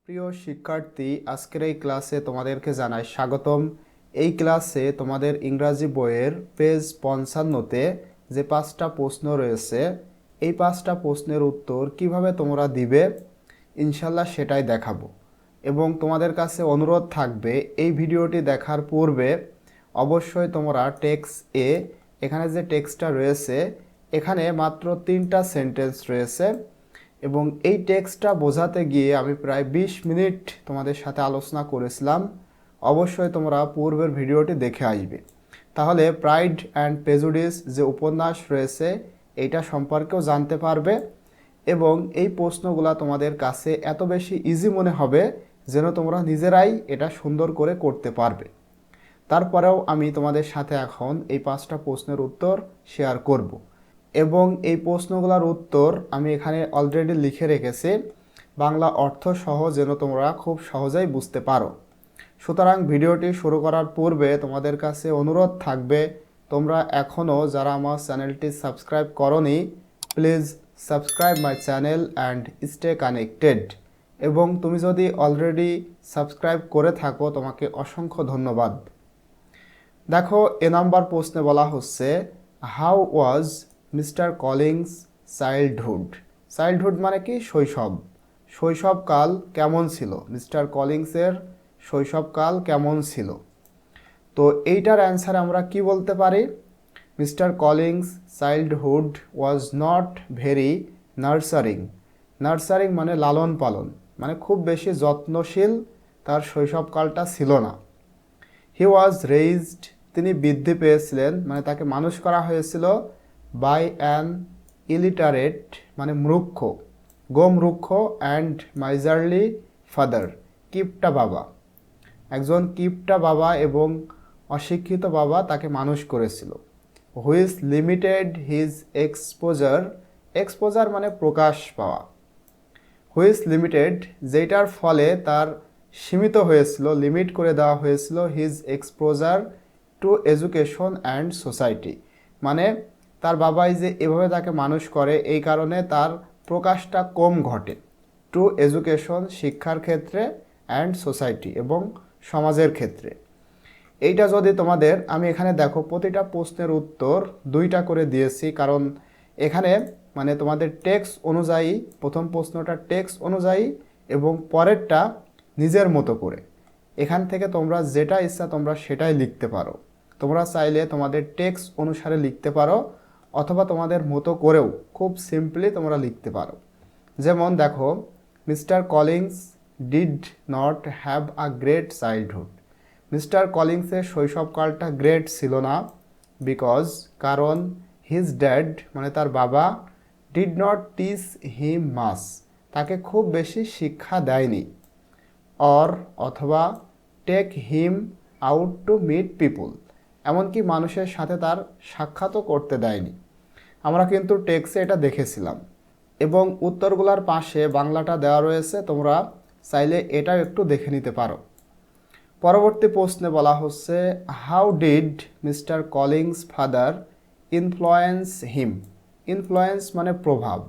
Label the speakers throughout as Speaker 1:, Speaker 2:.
Speaker 1: প্রিয় শিক্ষার্থী, আজকের এই ক্লাসে তোমাদেরকে জানাই স্বাগতম। এই ক্লাসে তোমাদের ইংরাজি বইয়ের পেজ 55-তে যে 5টা প্রশ্ন রয়েছে, এই 5টা প্রশ্নের উত্তর কিভাবে তোমরা দিবে ইনশাল্লাহ সেটাই দেখাবো। এবং তোমাদের কাছে অনুরোধ থাকবে এই ভিডিওটি দেখার পূর্বে অবশ্যই তোমরা টেক্সট এখানে যে টেক্সটটা রয়েছে এখানে মাত্র 3টা সেন্টেন্স রয়েছে এবং এই টেক্সটটা বোঝাতে গিয়ে আমি প্রায় 20 মিনিট তোমাদের সাথে আলোচনা করেছিলাম। অবশ্যই তোমরা পূর্বের ভিডিওটি দেখে আসবে, তাহলে প্রাইড অ্যান্ড প্রেজুডিস যে উপন্যাস রয়েছে এইটা সম্পর্কেও জানতে পারবে এবং এই প্রশ্নগুলো তোমাদের কাছে এত বেশি ইজি মনে হবে যেন তোমরা নিজেরাই এটা সুন্দর করে করতে পারবে। তারপরেও আমি তোমাদের সাথে এখন এই 5টা প্রশ্নের উত্তর শেয়ার করব এবং এই প্রশ্নগুলোর উত্তর আমি এখানে অলরেডি লিখে রেখেছি বাংলা অর্থ সহ, যেন তোমরা খুব সহজেই বুঝতে পারো। সুতরাং ভিডিওটি শুরু করার পূর্বে তোমাদের কাছে অনুরোধ থাকবে, তোমরা এখনও যারা আমার চ্যানেলটি সাবস্ক্রাইব করোনি, please subscribe my channel and stay connected. এবং তুমি যদি অলরেডি সাবস্ক্রাইব করে থাকো তোমাকে অসংখ্য ধন্যবাদ। দেখো, এ নাম্বার প্রশ্নে বলা হচ্ছে, how was mister Collins childhood. Childhood মানে কি? শৈশব। শৈশবকাল কেমন ছিল? মিস্টার কলিংসের শৈশবকাল কেমন ছিল? তো এইটার অ্যান্সার আমরা কি বলতে পারি? Mr Collins childhood was not very nurturing. Nurturing মানে লালন পালন, মানে খুব বেশি যত্নশীল তার শৈশবকালটা ছিল না। হি ওয়াজ রেইজড, তিনি বৃদ্ধি পেয়েছিলেন মানে তাকে মানুষ করা হয়েছিল বাই অ্যান ইলিটারেট মানে মূর্খ, গোমূর্খ অ্যান্ড মাইজারলি ফাদার, কিপটা বাবা। একজন কিপটা বাবা এবং অশিক্ষিত বাবা তাকে মানুষ করেছিল। Which limited his exposure, exposure মানে প্রকাশ পাওয়া। হুইচ লিমিটেড যেটার ফলে তার সীমিত হয়েছিল, লিমিট করে দেওয়া হয়েছিল his exposure two education and society, মানে তার বাবাই যে এভাবে তাকে মানুষ করে এই কারণে তার প্রকাশটা কম ঘটে। টু এডুকেশন শিক্ষার ক্ষেত্রে, অ্যান্ড সোসাইটি এবং সমাজের ক্ষেত্রে। এইটা যদি তোমাদের, আমি এখানে দেখো প্রতিটা প্রশ্নের উত্তর 2টা করে দিয়েছি, কারণ এখানে মানে তোমাদের টেক্সট অনুযায়ী প্রথম প্রশ্নটা টেক্সট অনুযায়ী এবং পরেরটা নিজের মতো করে। এখান থেকে তোমরা যেটা ইচ্ছা তোমরা সেটাই লিখতে পারো। তোমরা চাইলে তোমাদের টেক্সট অনুসারে লিখতে পারো অথবা তোমাদের মতো করেও খুব সিম্পলি তোমরা লিখতে পারো। যেমন দেখো, Mr Collins did not have a great childhood. Mr কলিংসের শৈশবকালটা গ্রেট ছিল না, বিকজ কারণ হিজ ড্যাড মানে তার বাবা did not teach him much, তাকে খুব বেশি শিক্ষা দেয়নি। অর অথবা take him out to meet people, এমনকি মানুষের সাথে তার সাক্ষাৎও করতে দেয়নি। আমরা কিন্তু টেক্সে এটা দেখেছিলাম এবং উত্তরগুলোর পাশে বাংলাটা দেওয়া রয়েছে, তোমরা চাইলে এটাও একটু দেখে নিতে পারো। পরবর্তী প্রশ্নে বলা হচ্ছে, how did mister Collins father influence him. Influence মানে প্রভাব।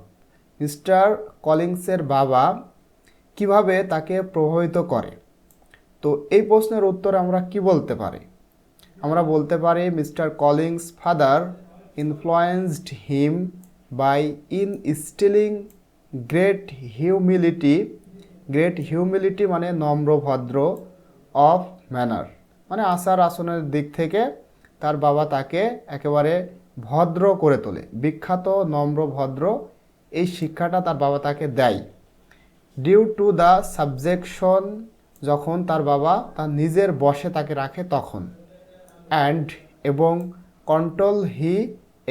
Speaker 1: মিস্টার কলিংসের বাবা কিভাবে তাকে প্রভাবিত করে? তো এই প্রশ্নের উত্তরে আমরা কি বলতে পারি? আমরা বলতে পারি Mr Collins father influenced him by instilling great humility. Great humility মানে নম্র ভদ্র, অফ ম্যানার মানে আচার আচরণের দিক থেকে তার বাবা তাকে একেবারে ভদ্র করে তোলে। বিখ্যাত নম্র ভদ্র এই শিক্ষাটা তার বাবা তাকে দেয়। ডিউ টু দ্য সাবজেকশন, যখন তার বাবা তার নিজের বশে তাকে রাখে তখন। অ্যান্ড এবং কন্ট্রোল হি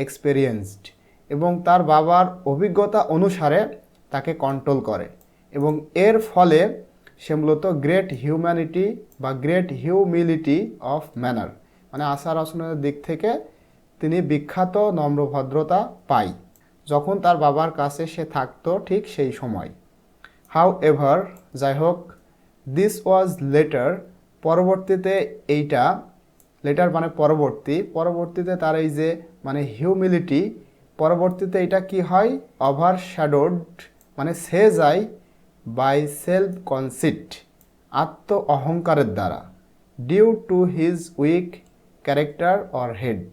Speaker 1: এক্সপেরিয়েন্সড, এবং তার বাবার অভিজ্ঞতা অনুসারে তাকে কন্ট্রোল করে এবং এর ফলে সে মূলত গ্রেট হিউম্যানিটি বা গ্রেট হিউমিলিটি অফ ম্যানার মানে আচার আচরণের দিক থেকে তিনি বিখ্যাত নম্রভদ্রতা পায় যখন তার বাবার কাছে সে থাকতো ঠিক সেই সময়। হাউ এভার, যাই হোক, দিস ওয়াজ লেটার, পরবর্তীতে এইটা, লেটার মানে পরবর্তী, পরবর্তীতে তার এই যে মানে হিউমিলিটি, পরবর্তীতে এটা কি হয়? ওভারশ্যাডোড মানে ছেয়ে যায় বাই সেলফ কনসিট, আত্ম অহংকারের দ্বারা, due to his weak character or head,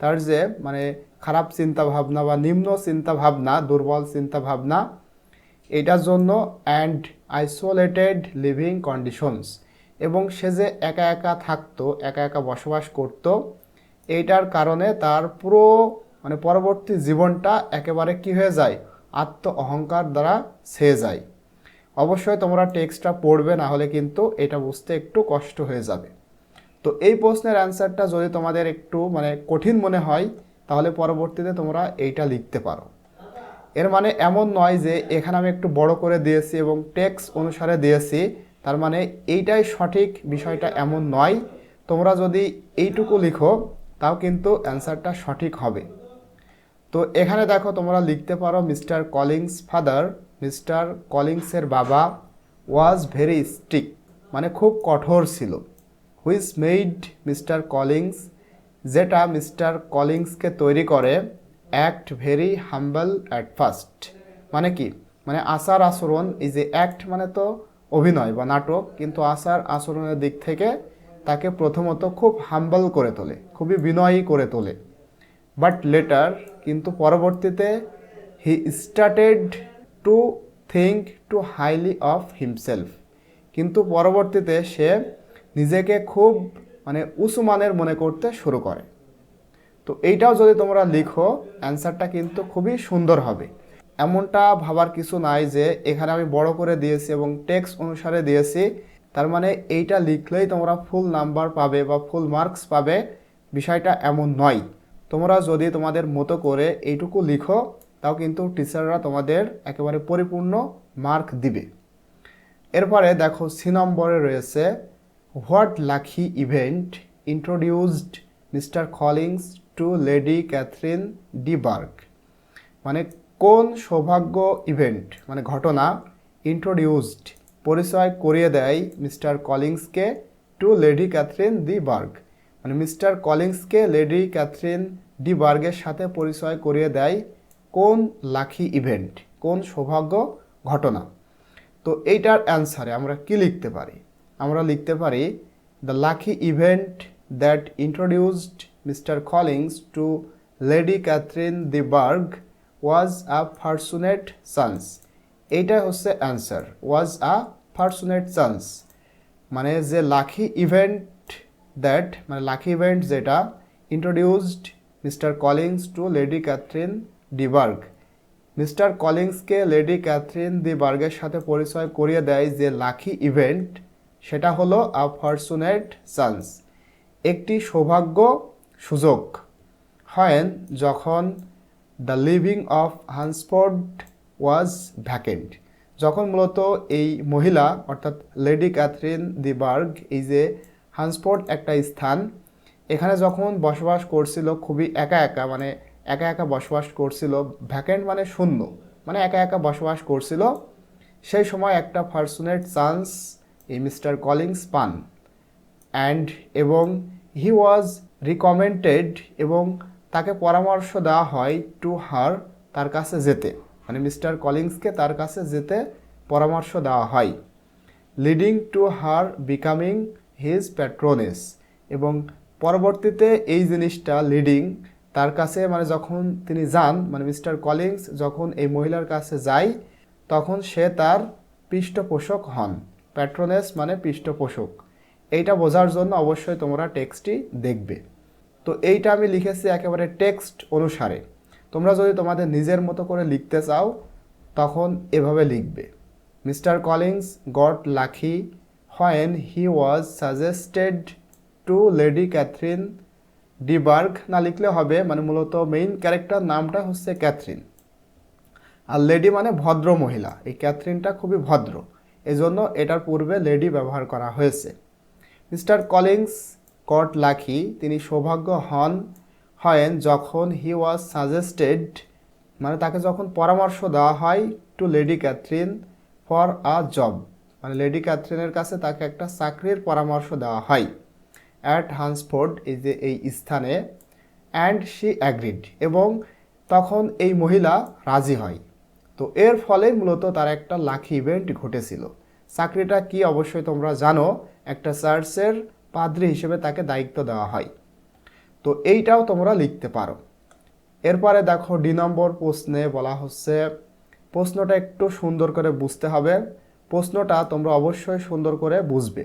Speaker 1: তার যে মানে খারাপ চিন্তা ভাবনা বা নিম্ন চিন্তা ভাবনা, দুর্বল চিন্তা ভাবনা, এটার জন্য, অ্যান্ড আইসোলেটেড লিভিং কন্ডিশনস, এবং সে যে একা একা থাকতো, একা একা বসবাস করত, এইটার কারণে তার পুরো মানে পরবর্তী জীবনটা একেবারে কি হয়ে যায়, আত্ম অহংকার দ্বারা ছেয়ে যায়। অবশ্যই তোমরা টেক্সটটা পড়বে, না হলে কিন্তু এটা বুঝতে একটু কষ্ট হয়ে যাবে। তো এই প্রশ্নের অ্যান্সারটা যদি তোমাদের একটু মানে কঠিন মনে হয়, তাহলে পরবর্তীতে তোমরা এইটা লিখতে পারো। এর মানে এমন নয় যে এখানে আমি একটু বড় করে দিয়েছি এবং টেক্সট অনুসারে দিয়েছি, তার মানে এইটাই সঠিক, বিষয়টা এমন নয়। তোমরা যদি এইটুকু লিখো তাও কিন্তু অ্যান্সারটা সঠিক হবে। তো এখানে দেখো তোমরা লিখতে পারো মিস্টার কলিংস ফাদার, মিস্টার কলিংসের বাবা, ওয়াজ ভেরি স্ট্রিক্ট, মানে খুব কঠোর ছিল। হুইচ মেড মিস্টার কলিংস, যেটা মিস্টার কলিংসকে তৈরি করে, act very humble at first, মানে কি, মানে আচার আচরণ, এই যে অ্যাক্ট মানে তো অভিনয় বা নাটক, কিন্তু আচার আচরণের দিক থেকে তাকে প্রথমত খুব হাম্বল করে তোলে, খুবই বিনয়ী করে তোলে। বাট লেটার, কিন্তু পরবর্তীতে, he started to think too highly of himself, কিন্তু পরবর্তীতে সে নিজেকে খুব মানে উঁচু মানের মনে করতে শুরু করে। তো এইটাও যদি তোমরা লিখো অ্যান্সারটা কিন্তু খুবই সুন্দর হবে। এমনটা ভাবার কিছু নাই যে এখানে আমি বড় করে দিয়েছি এবং টেক্সট অনুসারে দিয়েছি, তার মানে এইটা লিখলেই তোমরা ফুল নাম্বার পাবে বা ফুল মার্কস পাবে, বিষয়টা এমন নয়। তোমরা যদি তোমাদের মতো করে এইটুকু লিখো, তাও কিন্তু টিচাররা তোমাদের একেবারে পরিপূর্ণ মার্ক দিবে। এরপরে দেখো সি নম্বরে রয়েছে, what lucky event introduced mister Collins to Lady Catherine de Bourgh, মানে কোন সৌভাগ্য ইভেন্ট মানে ঘটনা, ইন্ট্রোডিউসড পরিচয় করিয়ে দেয় মিস্টার কলিংসকে, to Lady Catherine de Bourgh, মানে মিস্টার কলিংসকে লেডি ক্যাথরিন ডি বার্গের সাথে পরিচয় করিয়ে দেয় কোন লাকি ইভেন্ট, কোন সৌভাগ্য ঘটনা। তো এইটার অ্যান্সারে আমরা কি লিখতে পারি, আমরা লিখতে পারি the lucky event that introduced mister Collins to Lady Catherine de Bourgh was a fortunate chance, এইটা হচ্ছে answer, was a fortunate chance, মানে যে লাকি ইভেন্ট দ্যাট, মানে লাকি ইভেন্ট যেটা introduced mister Collins to Lady Catherine de Bourgh, Mr কলিংসকে Lady Catherine de বার্গের সাথে পরিচয় করিয়ে দেয় যে লাকি ইভেন্ট, সেটা হলো আ ফর্চুনেট চান্স, একটি সৌভাগ্য সুযোগ, হয় যখন the living of Hunsford was vacant, যখন মূলত এই মহিলা অর্থাৎ লেডি ক্যাথরিন দি বার্গ, এই যে হান্সফোর্ড একটা স্থান, এখানে যখন বসবাস করছিল খুবই একা একা, মানে একা একা বসবাস করছিল, ভ্যাকেন্ট মানে শূন্য, মানে একা একা বসবাস করছিল, সেই সময় একটা ফর্চুনেট চান্স এই মিস্টার কলিংস পান, অ্যান্ড এবং হি ওয়াজ রিকমেন্ডেড, এবং তাকে পরামর্শ দেওয়া হয় টু হার, তার কাছে যেতে, মানে মিস্টার কলিংসকে তার কাছে যেতে পরামর্শ দেওয়া হয়, leading to her becoming his patroness, এবং পরবর্তীতে এই জিনিসটা লিডিং তার কাছে, মানে যখন তিনি যান, মানে মিস্টার কলিংস যখন এই মহিলার কাছে যায়, তখন সে তার পৃষ্ঠপোষক হন, প্যাট্রোনেস মানে পৃষ্ঠপোষক। এইটা বোঝার জন্য অবশ্যই তোমরা টেক্সটটি দেখবে। তো এইটা আমি লিখেছি একেবারে টেক্সট অনুসারে, তোমরা যদি তোমাদের নিজের মতো করে লিখতে চাও তখন এভাবে লিখবে, mister Collins got lucky when he was suggested to Lady Catherine de Bourgh, না লিখলে হবে, মানে মূলত মেইন ক্যারেক্টার নামটা হচ্ছে ক্যাথরিন, আর লেডি মানে ভদ্র মহিলা, এই ক্যাথরিনটা খুবই ভদ্র, এজন্য এটার পূর্বে লেডি ব্যবহার করা হয়েছে। মিস্টার কলিংস গট লাকি, তিনি সৌভাগ্য হয় যখন হি ওয়াজ সাজেস্টেড, মানে তাকে যখন পরামর্শ দেওয়া হয়, to Lady Catherine for a job, মানে লেডি ক্যাথরিনের কাছে তাকে একটা চাকরির পরামর্শ দেওয়া হয়, অ্যাট হান্সফোর্ড, এই যে এই স্থানে, অ্যান্ড শি অ্যাগ্রিড, এবং তখন এই মহিলা রাজি হয়। তো তো এর ফলে মূলত তার একটা লাকি ইভেন্ট ঘটেছিল। চাকরিটা কি অবশ্যই তোমরা জানো, একটা চার্চের পাদ্রী হিসেবে তাকে দায়িত্ব দেওয়া হয়। তো এইটাও তোমরা লিখতে পারো। এরপরে দেখো ডি নম্বর প্রশ্নে বলা হচ্ছে, প্রশ্নটা একটু সুন্দর করে বুঝতে হবে, প্রশ্নটা তোমরা অবশ্যই সুন্দর করে বুঝবে।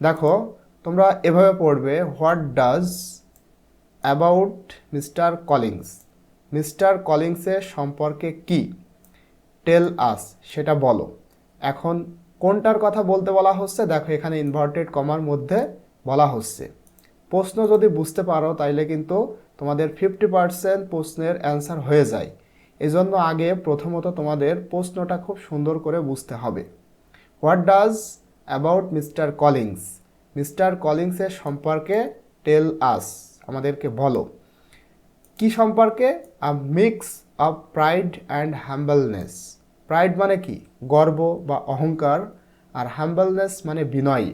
Speaker 1: দেখো তোমরা এভাবে পড়বে, what does about Mr Collins, Mr কলিংসের সম্পর্কে কি, টেল আস সেটা বলো। এখন কোনটার কথা বলতে বলা হচ্ছে, দেখো এখানে ইনভার্টেড কমার মধ্যে বলা হচ্ছে। প্রশ্ন যদি বুঝতে পারো তাইলে কিন্তু তোমাদের 50% প্রশ্নের অ্যান্সার হয়ে যায়। এজন্য আগে প্রথমত তোমাদের প্রশ্নটা খুব সুন্দর করে বুঝতে হবে। What does about Mr Collins, Mr কলিংসের সম্পর্কে টেল আস আমাদেরকে বলো। কি সম্পর্কে? A mix of pride and humbleness. Pride মানে কি? গর্ব বা অহংকার, আর হাম্বলনেস মানে বিনয়ী।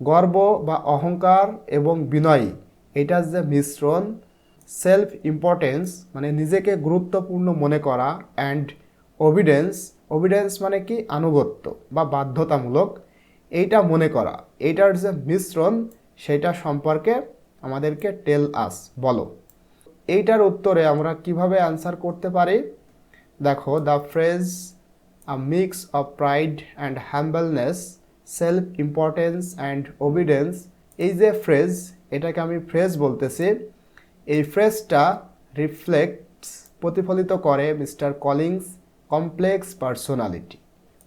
Speaker 1: গর্ব বা অহংকার এবং বিনয়ী এটার যে মিশ্রণ, সেলফ ইম্পর্টেন্স মানে নিজেকে গুরুত্বপূর্ণ মনে করা, অ্যান্ড ওবিডেন্স, ওবিডেন্স মানে কি? আনুগত্য বা বাধ্যতামূলক, এইটা মনে করা, এইটার যে মিশ্রণ সেটা সম্পর্কে আমাদেরকে টেল আস বলো। এইটার উত্তরে আমরা কিভাবে অ্যান্সার করতে পারি? দেখো, the phrase a mix of pride and humbleness, self importance and obedience, এই যে ফ্রেজ, এটাকে আমি ফ্রেজ বলতেছি। এই ফ্রেজটা রিফ্লেক্টস প্রতিফলিত করে মিস্টার কলিংস কমপ্লেক্স পার্সোনালিটি,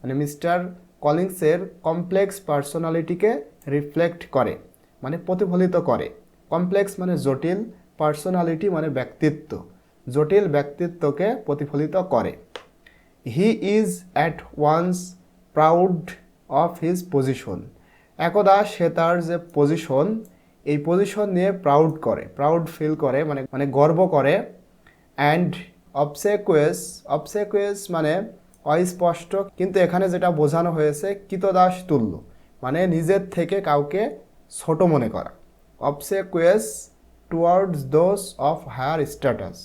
Speaker 1: মানে মিস্টার কলিংসের কমপ্লেক্স পার্সোনালিটিকে রিফ্লেক্ট করে, মানে প্রতিফলিত করে। কমপ্লেক্স মানে জটিল, পার্সোনালিটি মানে ব্যক্তিত্ব, জটিল ব্যক্তিত্বকে প্রতিফলিত করে। He is at once proud of his position, একদা সে তার যে পজিশন, এই পজিশন নিয়ে প্রাউড করে, প্রাউড ফিল করে, মানে গর্ব করে। অ্যান্ড অবসেকুয়াস, অবসেকুয়াস মানে অস্পষ্ট, কিন্তু এখানে যেটা বোঝানো হয়েছে কৃতদাস তুল্য, মানে নিজের থেকে কাউকে ছোট মনে করা। Obsequious towards those of higher status,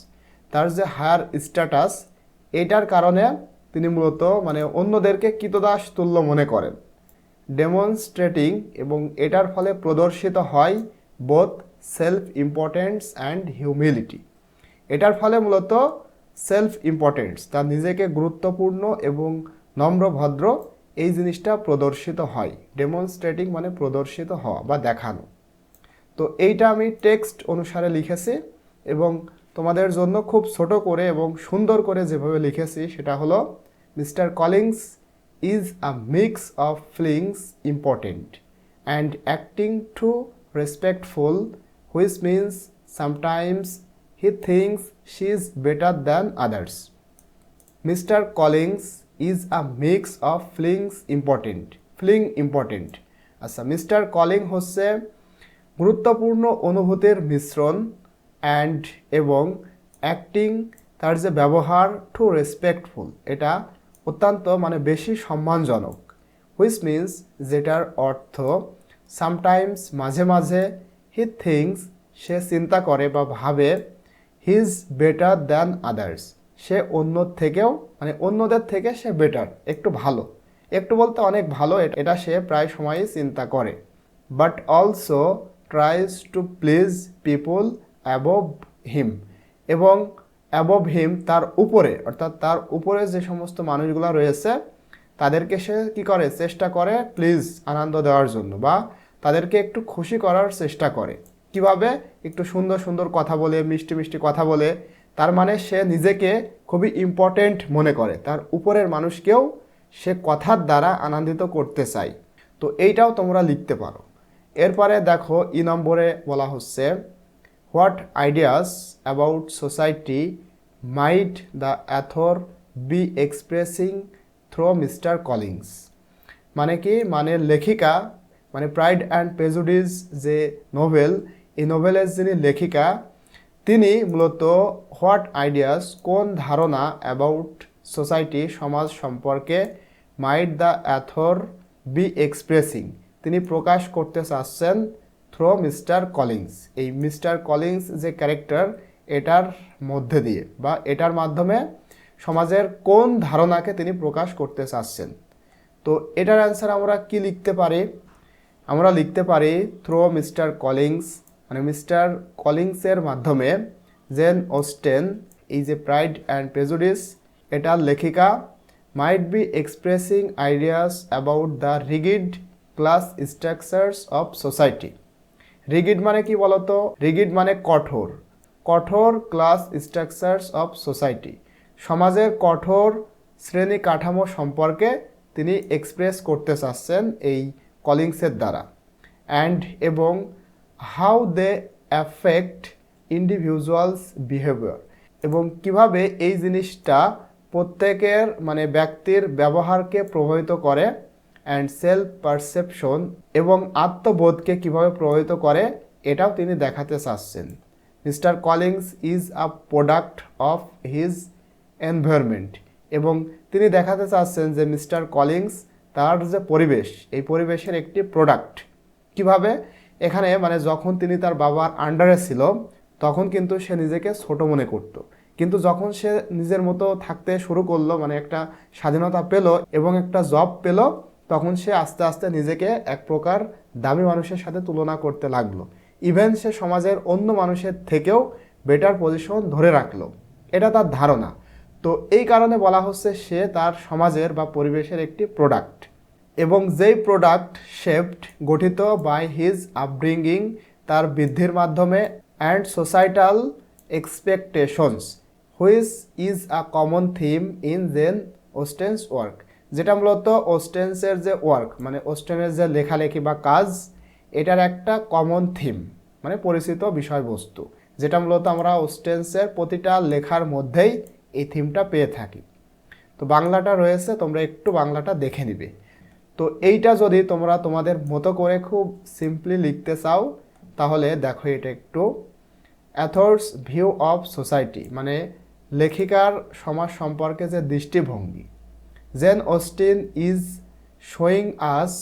Speaker 1: তার যে হায়ার স্ট্যাটাস এটার কারণে তিনি মূলত মানে অন্যদেরকে কৃতদাস তুল্য মনে করেন। ডেমনস্ট্রেটিং, এবং এটার ফলে প্রদর্শিত হয় both self importance and humility, এটার ফলে মূলত সেলফ ইম্পর্টেন্স, তার নিজেকে গুরুত্বপূর্ণ এবং নম্র ভদ্র, এই জিনিসটা প্রদর্শিত হয়। ডেমনস্ট্রেটিং মানে প্রদর্শিত হওয়া বা দেখানো। তো এইটা আমি টেক্সট অনুসারে লিখেছি এবং তোমাদের জন্য খুব ছোট করে এবং সুন্দর করে যেভাবে লিখেছি সেটা হলো, mister Collins is a mix of feelings important and acting too respectful, which means sometimes he thinks she is better than others. Mr. Collins is a mix of feelings important, feeling important. আচ্ছা, mister calling হচ্ছে গুরুত্বপূর্ণ অনুভূতির মিশ্রণ, and এবং acting, তার যে ব্যবহার, two respectful এটা অত্যন্ত মানে বেশি সম্মানজনক। হুইচ মিন্স যেটার অর্থ সামটাইমস মাঝে মাঝে, হি থিংস সে চিন্তা করে বা ভাবে, he is better than others সে অন্য থেকেও মানে অন্যদের থেকে সে বেটার, একটু ভালো, একটু বলতে অনেক ভালো, এটা সে প্রায় সময়ই চিন্তা করে। But also tries to please people above him, এবং অ্যাবভ হিম তার উপরে, অর্থাৎ তার উপরে যে সমস্ত মানুষগুলো রয়েছে তাদেরকে সে কী করে, চেষ্টা করে প্লিজ আনন্দ দেওয়ার জন্য, বা তাদেরকে একটু খুশি করার চেষ্টা করে। কিভাবে? একটু সুন্দর সুন্দর কথা বলে, মিষ্টি মিষ্টি কথা বলে। তার মানে সে নিজেকে খুবই ইম্পর্টেন্ট মনে করে, তার উপরের মানুষকেও সে কথার দ্বারা আনন্দিত করতে চায়। তো এইটাও তোমরা লিখতে পারো। এরপরে দেখো ই নম্বরে বলা হচ্ছে, what ideas about society might the author be expressing through mister Collins, মানে কি, মানে লেখিকা, মানে প্রাইড অ্যান্ড প্রেজুডিস যে নোভেল, এই নোভেলের যিনি লেখিকা তিনি মূলত হোয়াট আইডিয়াস কোন ধারণা, অ্যাবাউট সোসাইটি সমাজ সম্পর্কে, মাইট দ্য অথর বি এক্সপ্রেসিং তিনি প্রকাশ করতে চাচ্ছেন, থ্রু মিস্টার কলিংস, এই মিস্টার কলিংস যে ক্যারেক্টার এটার মধ্যে দিয়ে বা এটার মাধ্যমে সমাজের কোন ধারণাকে তিনি প্রকাশ করতে চাচ্ছেন। তো এটার অ্যান্সার আমরা কি লিখতে পারি? আমরা লিখতে পারি থ্রু মিস্টার কলিংস, মানে মিস্টার কলিংসের মাধ্যমে জেন অস্টেন এই যে প্রাইড অ্যান্ড প্রেজুডিস এটার লেখিকা might be expressing ideas about the rigid class structures of society. রিগিড মানে কি বলতো? রিগিড মানে কঠোর, কঠোর ক্লাস স্ট্রাকচারস অফ সোসাইটি, সমাজের কঠোর শ্রেণী কাঠামো সম্পর্কে তিনি এক্সপ্রেস করতে চাচ্ছেন এই কলিংসের দ্বারা। অ্যান্ড এবং how they affect individuals behaviour, এবং কিভাবে এই জিনিসটা প্রত্যেকের মানে ব্যক্তির ব্যবহারকে প্রভাবিত করে, অ্যান্ড সেলফ পারসেপশন এবং আত্মবোধকে কিভাবে প্রভাবিত করে এটাও তিনি দেখাতে চাচ্ছেন। Mister Collins is a product of his environment, এবং তিনি দেখাতে চাচ্ছেন যে মিস্টার কলিংস তার যে পরিবেশ, এই পরিবেশের একটি প্রোডাক্ট। কিভাবে? এখানে মানে যখন তিনি তার বাবার আন্ডারে ছিল তখন কিন্তু সে নিজেকে ছোট মনে করত, কিন্তু যখন সে নিজের মতো থাকতে শুরু করলো, মানে একটা স্বাধীনতা পেল এবং একটা জব পেল, তখন সে আস্তে আস্তে নিজেকে এক প্রকার দামি মানুষের সাথে তুলনা করতে লাগলো। ইভেন সে সমাজের অন্য মানুষের থেকেও বেটার পজিশন ধরে রাখলো, এটা তার ধারণা। তো এই কারণে বলা হচ্ছে সে তার সমাজের বা পরিবেশের একটি প্রোডাক্ট, এবং যেই প্রোডাক্ট শেপড গঠিত বাই হিজ আপব্রিঙ্গিং, তার বৃদ্ধির মাধ্যমে, and societal expectations which is a common theme in Jane Austen's work, যেটা মূলত অস্টেন্সের যে ওয়ার্ক মানে অস্টেনের যে লেখালেখি বা কাজ, এটার একটা কমন থিম মানে পরিচিত বিষয়বস্তু, যেটা মূলত আমরা অস্টেন্সের প্রতিটা লেখার মধ্যেই এই থিমটা পেয়ে থাকি। তো বাংলাটা রয়েছে, তোমরা একটু বাংলাটা দেখে নিবে। তো এইটা যদি তোমরা তোমাদের মতো করে খুব সিম্পলি লিখতে চাও তাহলে দেখো এটা একটু, অথর্স ভিউ অফ সোসাইটি মানে লেখিকার সমাজ সম্পর্কে যে দৃষ্টিভঙ্গি। Jane Austen is showing us,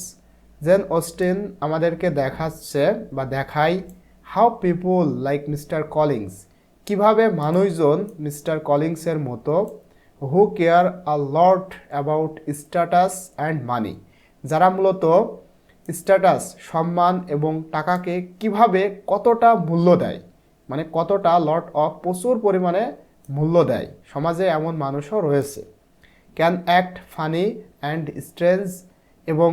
Speaker 1: Jane Austen আমাদেরকে দেখাচ্ছে বা দেখায় how people like Mr Collins, কিভাবে মানুষজন মিস্টার কলিংসের মতো, who care a lot about status and money, যারা মূলত স্ট্যাটাস সম্মান এবং টাকাকে কিভাবে কতটা মূল্য দেয়, মানে কতটা লট অফ প্রচুর পরিমাণে মূল্য দেয়, সমাজে এমন মানুষও রয়েছে। Can act funny and strange, এবং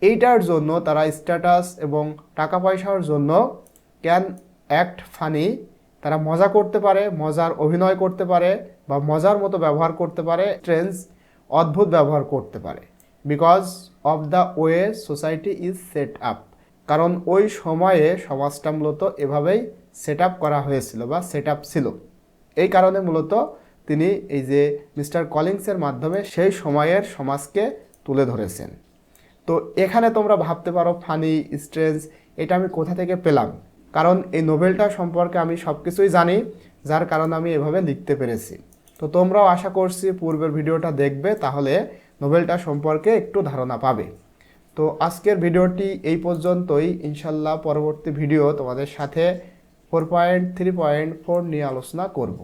Speaker 1: এইটার জন্য তারা স্ট্যাটাস এবং টাকা পয়সার জন্য ক্যান অ্যাক্ট ফানি, তারা মজা করতে পারে, মজার অভিনয় করতে পারে বা মজার মতো ব্যবহার করতে পারে, স্ট্রেঞ্জ অদ্ভুত ব্যবহার করতে পারে। Because of the way society is set up, কারণ ওই সময়ে সমাজটা মূলত এভাবেই সেট আপ করা হয়েছিল বা সেট আপ ছিল। এই কারণে মূলত তিনি এই যে মিস্টার কলিংসের মাধ্যমে সেই সময়ের সমাজকে তুলে ধরেছেন। তো এখানে তোমরা ভাবতে পারো ফানি, স্ট্রেঞ্জ, এটা আমি কোথা থেকে পেলাম? কারণ এই নোভেলটা সম্পর্কে আমি সব কিছুই জানি, যার কারণে আমি এভাবে লিখতে পেরেছি। তো তোমরাও আশা করছি পূর্বের ভিডিওটা দেখবে, তাহলে নোভেলটা সম্পর্কে একটু ধারণা পাবে। তো আজকের ভিডিওটি এই পর্যন্তই। ইনশাল্লাহ পরবর্তী ভিডিও তোমাদের সাথে 4.3.4 নিয়ে আলোচনা করব।